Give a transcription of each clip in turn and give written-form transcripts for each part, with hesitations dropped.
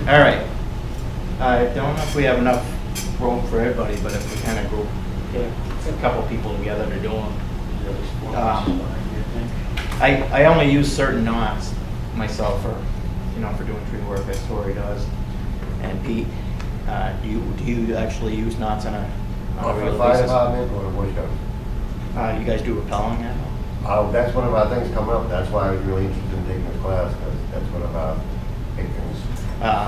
All right. I don't know if we have enough room for everybody, but if we kind of group a couple people together to do them. I only use certain knots myself for doing tree work, as Tori does. And Pete, do you actually use knots on a regular fire basis? department or the Boy Scouts? You guys do rappelling now? That's one of our things coming up. That's why I was really interested in taking this class, because that's one of our big things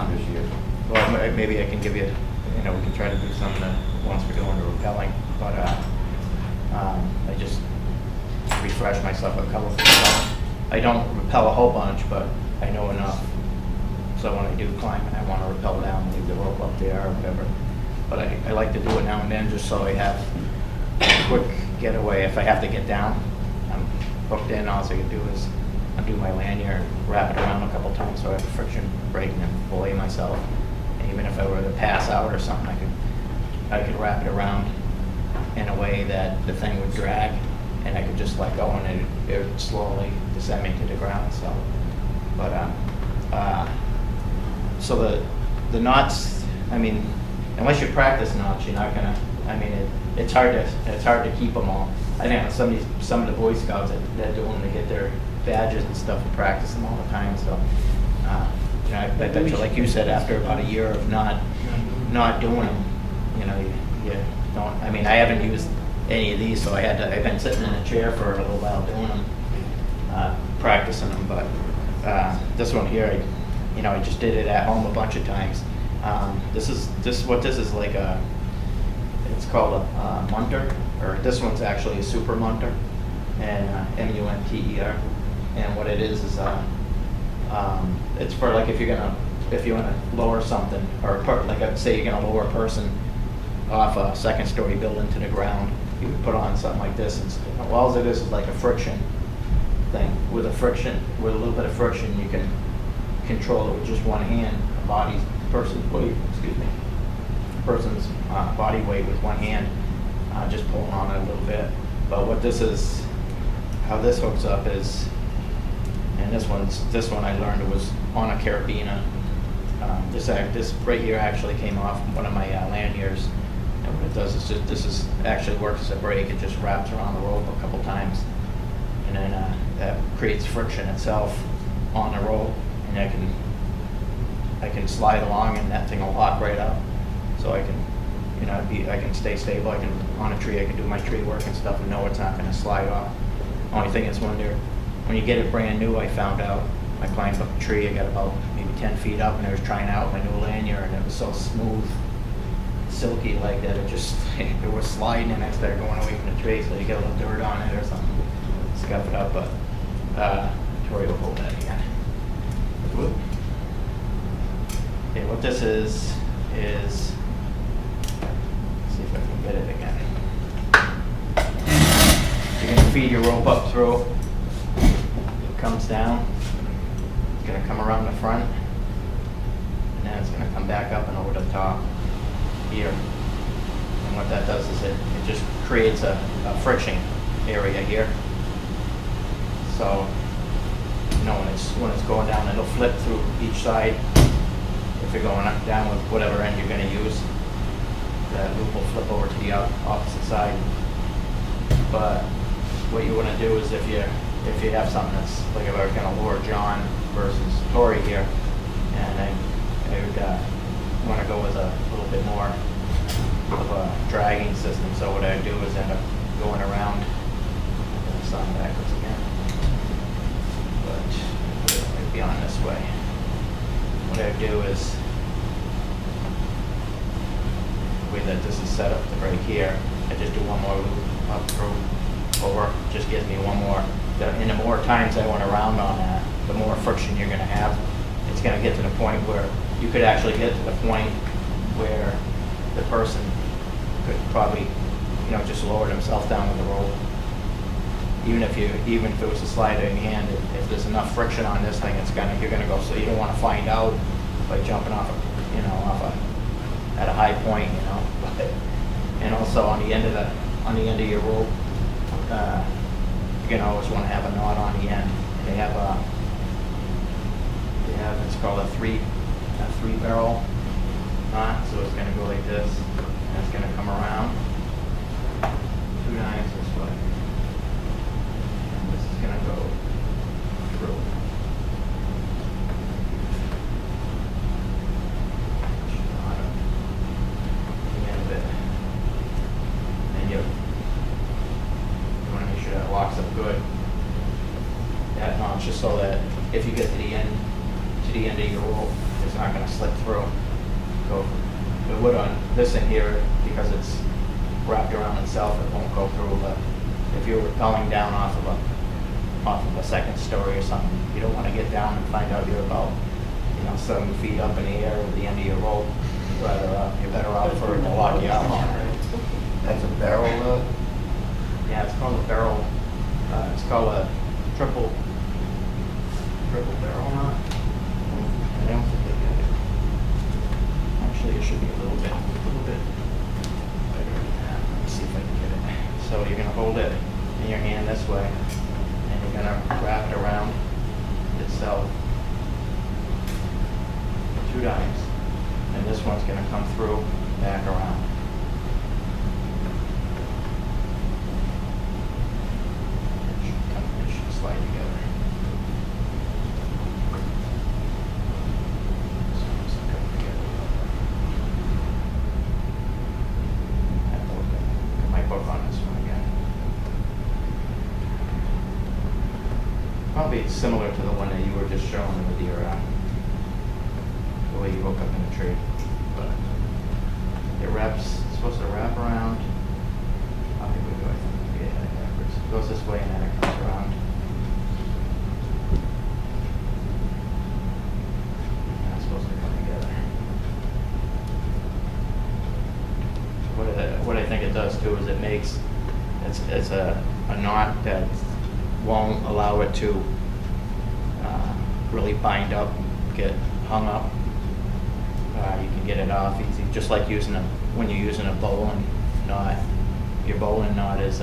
this year. Well, maybe I can give you, we can try to do something once we're doing the rappelling, but I just refresh myself with a couple of things. I don't rappel a whole bunch, but I know enough. So when I do climb and I want to rappel down, leave the rope up there or whatever. But I like to do it now and then just so I have a quick getaway. If I have to get down, I'm hooked in. All I can do is undo my lanyard, wrap it around a couple times so I have a friction break and then belay myself. And even if I were to pass out or something, I could wrap it around in a way that the thing would drag and I could just let go and it would slowly descend me to the ground. So, but so the knots, unless you practice knots, you're not gonna. It's hard to keep them all. I think some of the Boy Scouts that do them to get their badges and stuff and practice them all the time. So, I bet you, like you said, after about a year of not doing them, you don't. I haven't used any of these, so I've been sitting in a chair for a little while doing them, practicing them. But this one here, I just did it at home a bunch of times. This is like it's called a munter, or this one's actually a super munter, and M-U-N-T-E-R. And what it is it's for like if you want to lower something, or like say you're going to lower a person off a second-story building to the ground, you would put on something like this. And all it is like a friction thing. With a little bit of friction, you can control it with just one hand. Person's body weight with one hand, just pulling on it a little bit. But what this is, how this hooks up is, and this one I learned was on a carabiner. This right here actually came off one of my lanyards, and what it does is this actually works as a brake. It just wraps around the rope a couple times, and then that creates friction itself on the rope, and I can slide along, and that thing will lock right up. So I can, I can stay stable. I can on a tree. I can do my tree work and stuff, and know it's not going to slide off. Only thing is when you get it brand new, I found out. I climbed up a tree. I got about maybe 10 feet up, and I was trying out my new lanyard, and it was so smooth, silky like that. It was sliding, and I started going away from the tree. So you get a little dirt on it or something, scuff it up. But Tori will hold that again. Whoop. Okay, what this is, let's see if I can get it again. You're going to feed your rope up through. It comes down. It's going to come around the front. And then it's going to come back up and over the top here. And what that does is it just creates a friction area here. So, when it's going down, it'll flip through each side. If you're going up down with whatever end you're going to use, that loop will flip over to the opposite side. But what you want to do is if you have something that's like if I was going to lower John versus Tori here, and I would want to go with a little bit more of a dragging system. So what I do is end up going around the sun backwards again. But it might be on this way. What I do is, the way that this is set up right here, I just do one more loop up through, over, just gives me one more. And the more times I went around on that, the more friction you're going to have. It's going to get to the point where you could actually get to the point where the person could probably, just lower themselves down with the rope. Even if it was a slider in your hand, if there's enough friction on this thing, you're gonna go. So you don't want to find out by jumping off at a high point, But, and also on the end of your rope, you're gonna always want to have a knot on the end. And they have it's called a a 3-barrel knot, so it's gonna go like this, and it's gonna come around 2 nines this way. And this is gonna go through. The end of it. And you wanna make sure that locks up good. That notch, just so that if you get to the end of your rope, it's not going to slip through. So it would on this end here, because it's wrapped around itself, it won't go through. But if you're rappelling down off of a second story or something, you don't want to get down and find out you're about 7 feet up in the air with the end of your rope. You're better off for it to lock you out longer. That's a barrel knot? Yeah, it's called a barrel. It's called a triple barrel knot. I don't think they get it. Actually, it should be a little bit bigger than that. Let me see if I can get it. So you're going to hold it in your hand this way, and you're going to wrap it around itself 2 times, and this one's going to come through, back around. It should slide together. Probably similar to the one that you were just showing with your the way you hook up in the tree, but it's supposed to wrap around. I think we go. I think we had it backwards. It goes this way and then it comes around. And it's supposed to come together. What I think it does too is it's a knot that won't allow it to really bind up, get hung up. You can get it off easy, just like when you're using a bowline knot. Your bowline knot is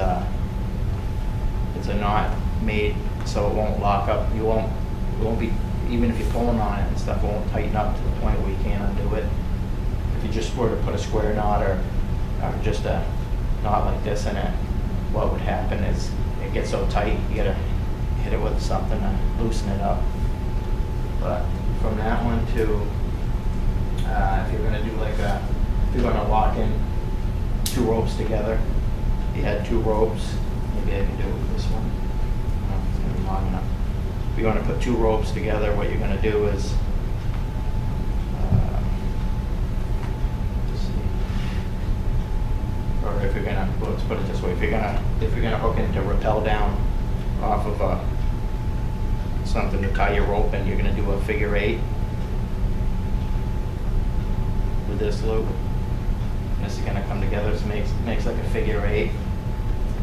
it's a knot made so it won't lock up. It won't be, even if you're pulling on it and stuff, it won't tighten up to the point where you can't undo it. If you just were to put a square knot or just a knot like this in it, what would happen is it gets so tight, you gotta hit it with something to loosen it up. But from that one to, if you're gonna do if you're gonna lock in 2 ropes together, if you had 2 ropes, maybe I can do it with this one. I don't know if it's gonna be long enough. If you're gonna put 2 ropes together, what you're gonna do is, or if you're gonna, well, let's put it this way, if you're gonna hook in to rappel down off of something to tie your rope in, you're gonna do a figure 8 with this loop. And this is gonna come together, so it makes like a figure 8,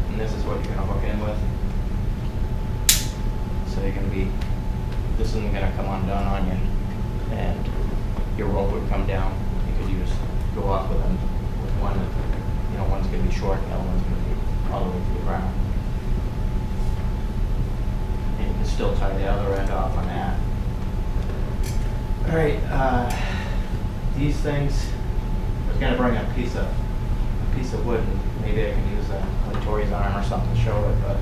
and this is what you're gonna hook in with. So you're gonna this isn't gonna come undone on you, and your rope would come down. You could go off with one. One's going to be short, the other one's going to be all the way to the ground. And you can still tie the other end off on that. All right, these things, I was going to bring a piece of wood, and maybe I can use like Tori's arm or something to show it, but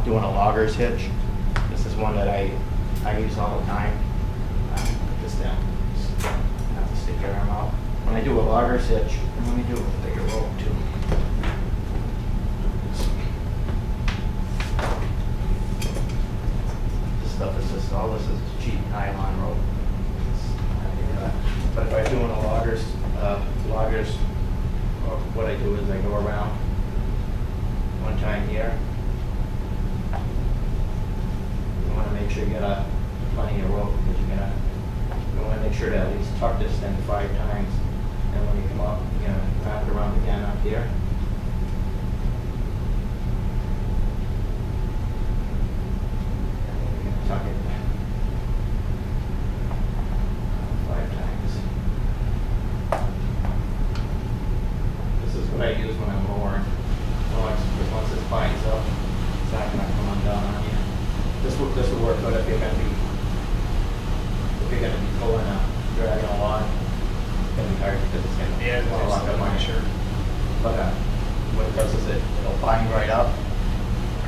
doing a logger's hitch. This is one that I use all the time. Put this down. Just have to stick your arm out. When I do a logger's hitch, and let me do it with a bigger rope too. All this is cheap nylon rope. But if I'm doing a loggers, what I do is I go around one time here. You want to make sure you get plenty of rope, because you want to make sure to at least tuck this thing 5 times. And when you come up, you're going to wrap it around again up here. And then you're going to tuck it 5 times. This is what I use when I'm lowering. Because once it binds up, it's not going to come undone on you. This will work good if you're going to be pulling dragging hard because it's gonna Yeah, fall there's off the I'm line. not sure. But what it does is it'll bind right up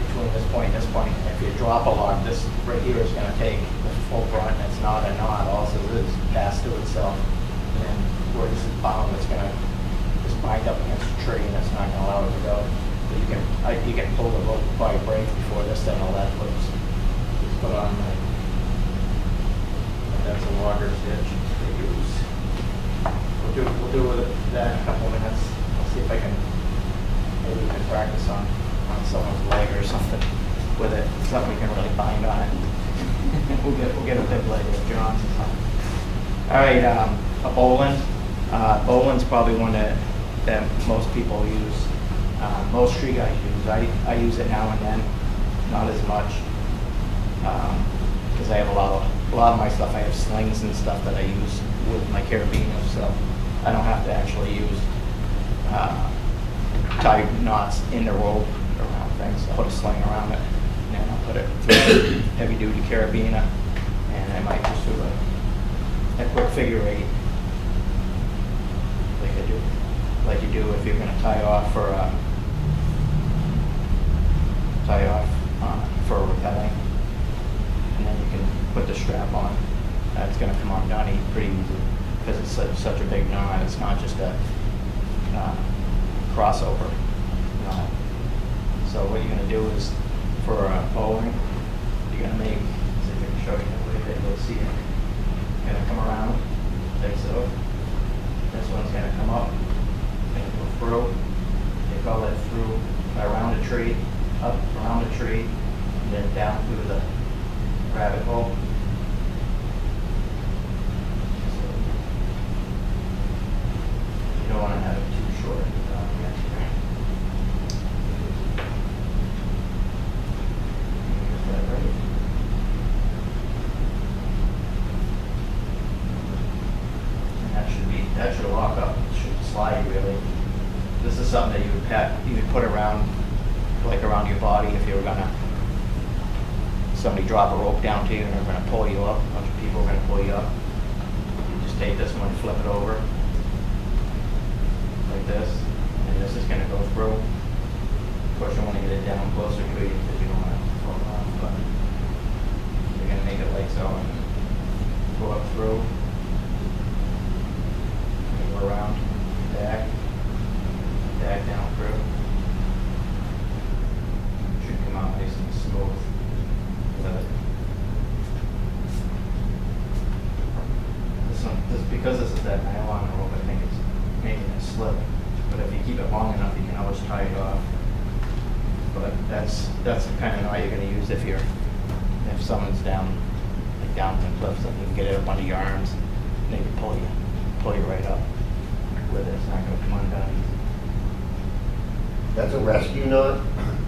between this point and this point. If you drop a log, this right here is gonna take the full brunt, and it's not a knot, also it is pass through itself. And then where this is bound, it's gonna just bind up against the tree, and it's not gonna allow it to go. But you can pull the rope by break before this thing all that puts put on. That's a logger's hitch they use. We'll do with that in a couple of minutes. I'll see if I can, maybe we can practice on someone's leg or something with it. Something we can really bind on it. we'll get a big leg with John's or something. All right, a bowline. Bowline's probably one that most people use. Most tree guys use. I use it now and then, not as much, because I have a lot of my stuff. I have slings and stuff that I use with my carabiners, so I don't have to actually use tie knots in the rope around things. I'll put a sling around it, and then I'll put it through a heavy-duty carabiner, and I might just do a quick figure 8, like you do if you're going to tie off for rappelling, and then you can put the strap on. That's going to come on down pretty easy because it's such a big knot. It's not just a crossover knot. So what you're going to do is for a bowline, you're going to make, see if I can show you a little bit, you'll see it. You're going to come around like so. This one's going to come up and go through. They call it through around a tree, up around a tree, and then down through the rabbit hole. So you don't want to have it too short. Get that right. And that should lock up, should slide really. This is something that you would put around, like around your body if you were gonna, somebody drop a rope down to you and they're gonna pull you up, a bunch of people are gonna pull you up. You just take this one, flip it over, like this, and this is gonna go through. Of course, you wanna get it down closer to you because you don't wanna fall off, but you're gonna make it like so and go up through, and go around, back down through. Should come out nice and smooth. Because this is that nylon rope, I think it's making it slip. But if you keep it long enough, you can always tie it off. But that's the kind of knot you're going to use if someone's down, like down the cliff, so you can get it up under your arms, and they can pull you right up with it. It's not going to come undone easy. That's a rescue knot.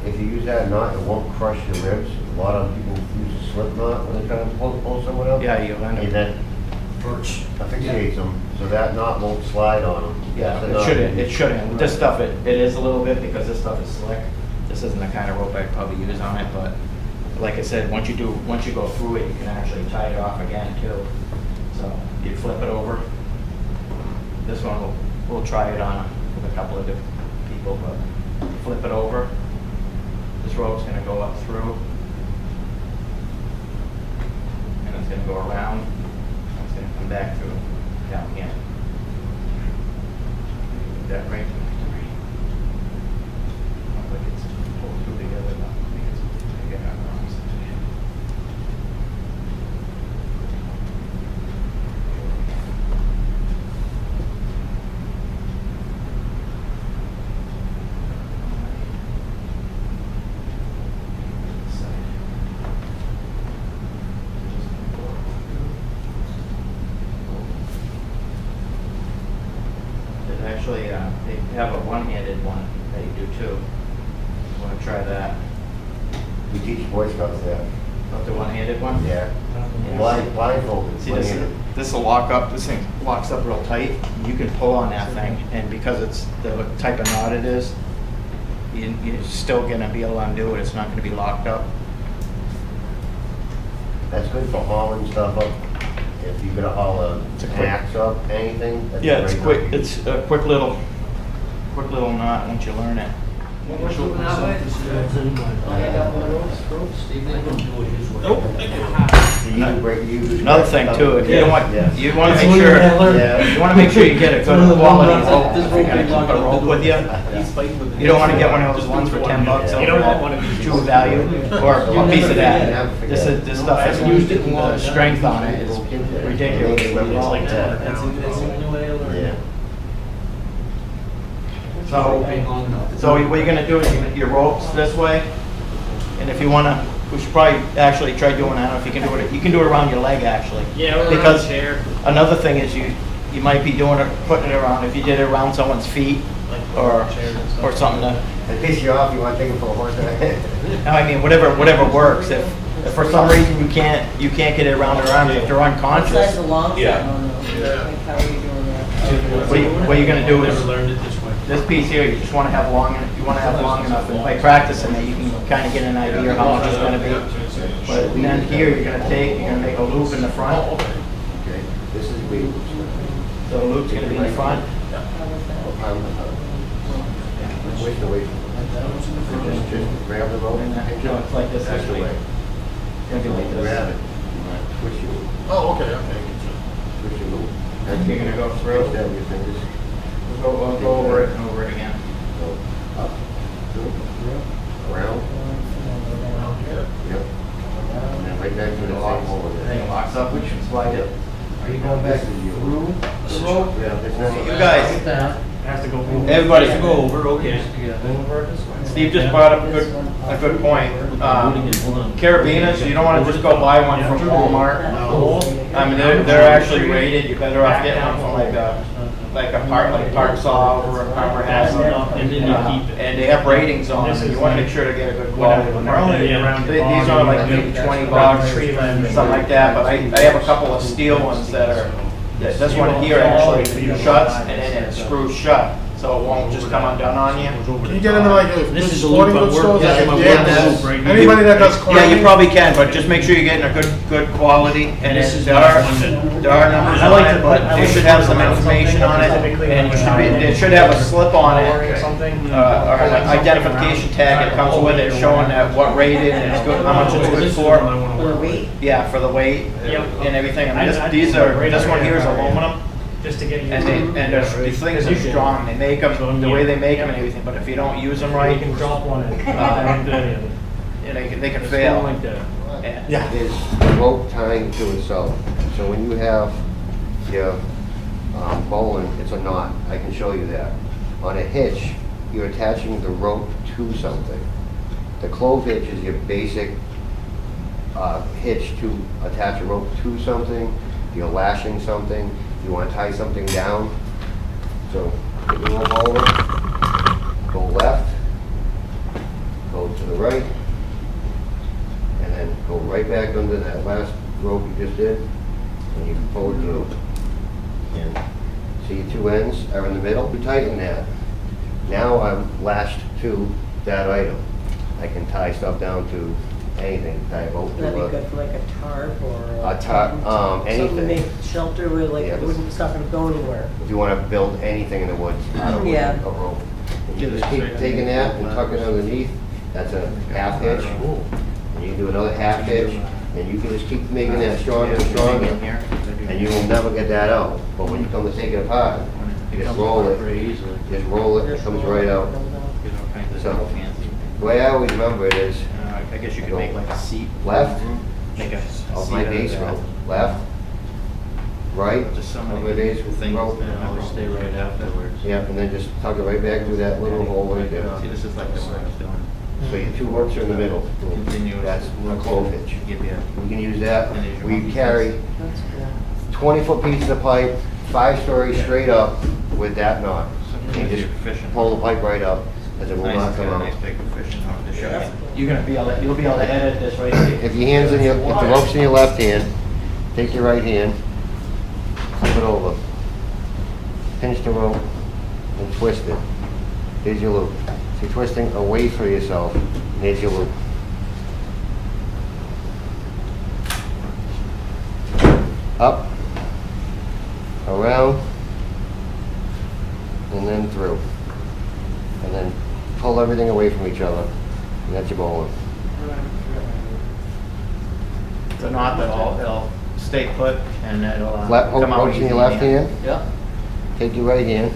If you use that knot, it won't crush your ribs. A lot of people use a slip knot when they're trying to pull someone up. Yeah, you'll end up. And that asphyxiates them, so that knot won't slide on them. Yeah, That's the knot. it shouldn't. With this stuff, it is a little bit because this stuff is slick. This isn't the kind of rope I'd probably use on it, but like I said, once you go through it, you can actually tie it off again too. So you flip it over. This one we'll try it on with a couple of different people, but flip it over. This rope's going to go up through, and it's going to go around. It's going to come back through down here. Get that right. Looks like it's pulled through together now. I think it's again on the wrong side. Actually, they have a one-handed one that you do too. You want to try that? We teach Boy Scouts that. Not the one-handed one? Yeah. Yeah. Blindfolded. See, this will lock up. This thing locks up real tight. You can pull on that thing, and because it's the type of knot it is, you're still going to be able to undo it. It's not going to be locked up. That's good for hauling stuff up if you're gonna haul a It's a quick- axe up, anything. that's a Yeah, it's great quick, knot. it's a quick little knot once you learn it. Another thing too, if you don't want, Yeah. you wanna That's make what sure, you gotta learn. Yeah. you wanna make sure you get a It's one of good the quality ones rope, that this if you're gonna rope keep a is rope with you. He's fighting with it. You don't wanna get one of those ones for $10 Yeah. over You don't want at one of these. True Value, or a piece of that. Never forget. This stuff has used it in a long the time. strength on it is ridiculous. It's like Yeah. that's the only way I learned. Yeah. So what you're gonna do is your ropes this way, and if you wanna, we should probably actually try doing, I don't know if you can do it, you can do it around your leg actually. Yeah, or around Because the chair. another thing is you might be doing it, putting it around, if you did it around someone's feet or something to, It piss you off, you wanna take it for a horse ride? I mean, whatever works. If for some reason you can't get it around their arms, if they're What size unconscious, of long Yeah. side on those? Yeah. Like, how are you doing that? what you're gonna do Never is, learned it this way. this piece here, you just wanna have long enough, and by practicing it, you can kinda get an idea of how much it's gonna be. But then here, you're gonna make a loop in the front, Okay, this is weed. so the loop's gonna be in the front. Which the way? Just grab the rope. And then, it's like this That's the actually. way. It's gonna be like this. Grab it. Twist your, Oh, okay. twist your loop. You're gonna go through. Twist down with your fingers. We'll go over it and over it again. Go up, through, around. Yep. And then right back to the same hole. And then it locks up, we should slide it. Are you going back through the rope? Yeah, there's nothing. You guys, Has to go over. everybody, Has to go over, okay. Steve just brought up a good point. Carabiners, you don't want to just go buy one from Walmart. I mean, they're actually rated. You're better off getting one from like Park Saw or a Harper has them. And then you keep it. And they have ratings on them. You want to make sure to get a good quality one. They're only Yeah. these are like maybe $20, something like that. But I have a couple of steel ones that are. This one here actually shuts and then it screws shut, so it won't just come undone on you. Can you get into like This is a sporting loop goods I'm stores? working. Like, Yeah, yeah, loop right here. anybody that does Yeah, climbing. you probably can, but just make sure you're getting a good quality, and This is there are one that- numbers I on like it, to but put- I they like should to have put some around information on it, something, and it should have a slip on it, Or something. or an identification tag that comes with it showing that what rated and it's good, how much it's good for. For the weight? Yeah, for the weight Yep. and everything. I mean, this one here is aluminum. Just to get you. And these things are strong, they make them, the way they make them and everything, but if you don't use them right, You can drop one in. they can fail. Like that. Yeah. Is the rope tying to itself. So when you have your bowline, it's a knot. I can show you that. On a hitch, you're attaching the rope to something. The clove hitch is your basic hitch to attach a rope to something. You're lashing something. You want to tie something down. So put the rope over, go left, go to the right, and then go right back under that last rope you just did, and you can pull it through. And see your two ends are in the middle, you tighten that. Now I'm lashed to that item. I can tie stuff down to anything, tie a boat That'd be to good for like a tarp or. A tarp, Something anything. to make shelter with, like, Yeah, it wouldn't, it's not gonna go anywhere. if you want to build anything in the woods, out of wood, Yeah. a rope. And you just keep taking that and tuck it underneath, that's a half hitch. And you do another half hitch, and you can just keep making that stronger and stronger, and you will never get that out. But when you come to take it apart, you just roll it, it comes right out. So, the way I always remember it is, I guess you could make like a seat. left Make a of seat my out base that. rope, left, right Just so of many my base things rope. that always stay right afterwards. Yeah, and then just tuck it right back through that little hole right there. See, this is like the work I was doing. So your two ropes are in the middle. Continuous. That's a clove hitch. Give you We can use that. And there's your We one carry That's cool. 20-foot pieces of pipe, 5 stories straight up with that knot. And you just fishing. pull the pipe right up, as it will Nice, not it's come got a out. nice big fishing hook to show you. You're gonna be able to, you'll be able to edit this right here. If your hands in your, if the rope's in your left hand, take your right hand, flip it over, pinch the rope, and twist it. Here's your loop. So you're twisting away from yourself, and here's your loop. Up, around, and then through. And then pull everything away from each other, and that's your bowling. It's a knot that'll stay put and it'll Left, come out ropes in easy. your left hand, Yep. take your right hand.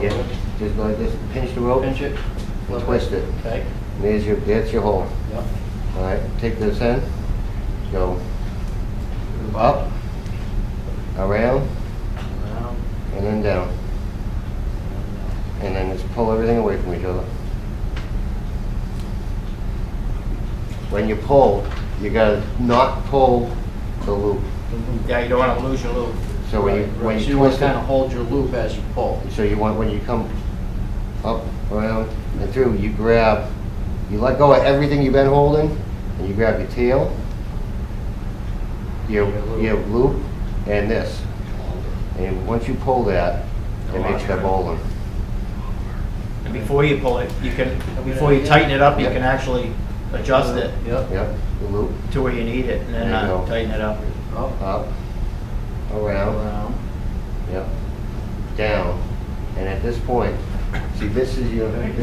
Yeah, just like this, pinch the rope, Pinch it. and twist it. Okay. And that's your hole. Yep. All right, take this end, go up, around, and then down. And then just pull everything away from each other. When you pull, you gotta not pull the loop. Yeah, you don't want to lose your loop. So when you So you want twist to kind of it, hold your loop as you pull. so you want, when you come up, around, and through, you grab, you let go of everything you've been holding, and you grab your tail, your loop, and this. And once you pull that, it makes that bowling. And before you pull it, before you tighten it up, you Yep. can actually adjust it Yep. Yep, the loop, to where you need it and then There you go. tighten it up. up, around, yep, down. And at this point, see, this is your loop.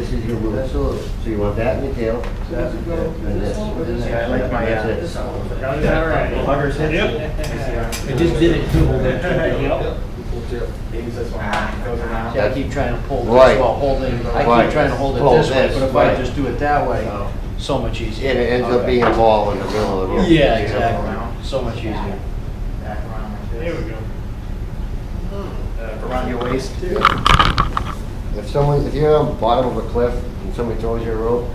That's a loop. So you want that in your tail, and this. Yeah, I like my, That's it. All right. Buggers hit. I just did it too. Use this one, goes around. See, I keep trying to pull this Right. while holding, I Right. keep trying to hold it Pull this way, this, but if right. I just do it that way, so much easier. And it ends up Okay. being a ball in the middle of your. Yeah, exactly. So much easier. Back around like There this. we go. Around your waist. If you're on the bottom of a cliff and somebody throws you a rope,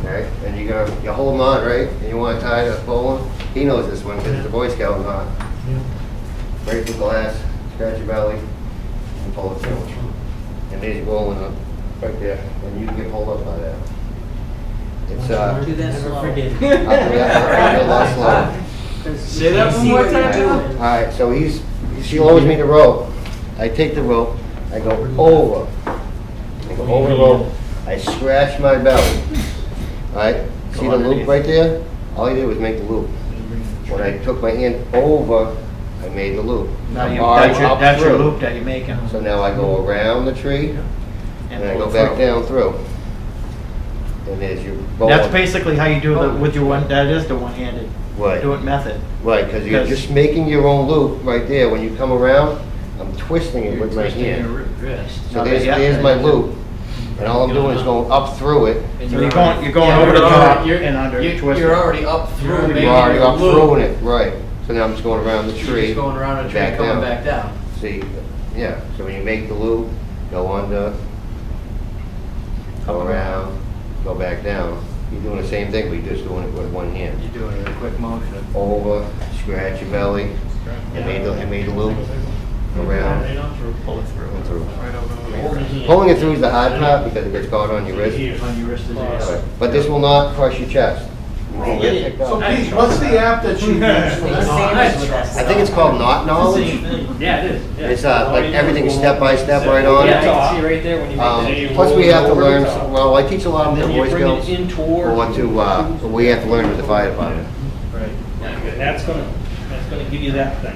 okay, and you're holding on, right, and you want to tie the bowling, he knows this one because it's a Boy Scout knot. Break the glass, scratch your belly, and pull it through. And there's your bowling up, right there, and you can get pulled up by that. It's Do that slow. a lot slow. Say that one more time. All right, so she lowers me the rope. I take the rope, I go over. I go over the rope, I scratch my belly. All right, see the loop right there? All I did was make the loop. When I took my hand over, I made the loop. Now Up that's your through. loop that you're making. So now I go around the tree, and I pull go back through. down through. And there's your That's bowling. basically how you do it with your one, that is the one-handed Right. do it method. Right, because you're Because- just making your own loop right there. When you come around, I'm twisting it with my Twisting your hand. wrist. So Okay, yeah. there's my loop, and all I'm doing is going up through it. And So you're going Yeah, over the you're top already- and under, you're- twisting. You're already up through making You're already your up loop. through it, right. So now I'm just going around the You're tree. just going around the tree and coming back down. See, yeah, so when you make the loop, go under, go around, go back down. You're doing the same thing, but you're just doing it with one hand. You're doing it in a quick motion. Over, scratch your belly, and made the loop, around, Pull it through. and through. Right over the Pulling it through is the hard part because it gets caught on your wrist. On your wrist is Right. But this will not crush your chest. You can get picked So up. Pete, what's the app that you use for Make this? sandwich with that I think it's called Knot Knowledge. Yeah, it is. yeah. It's like everything step by step right on Yeah, it. I can see right there when you make that. Plus we have to learn, well, I teach a lot of Then the you Boy bring Scouts. it in toward. We have to learn with the fire department. Right. That's gonna give you that thing.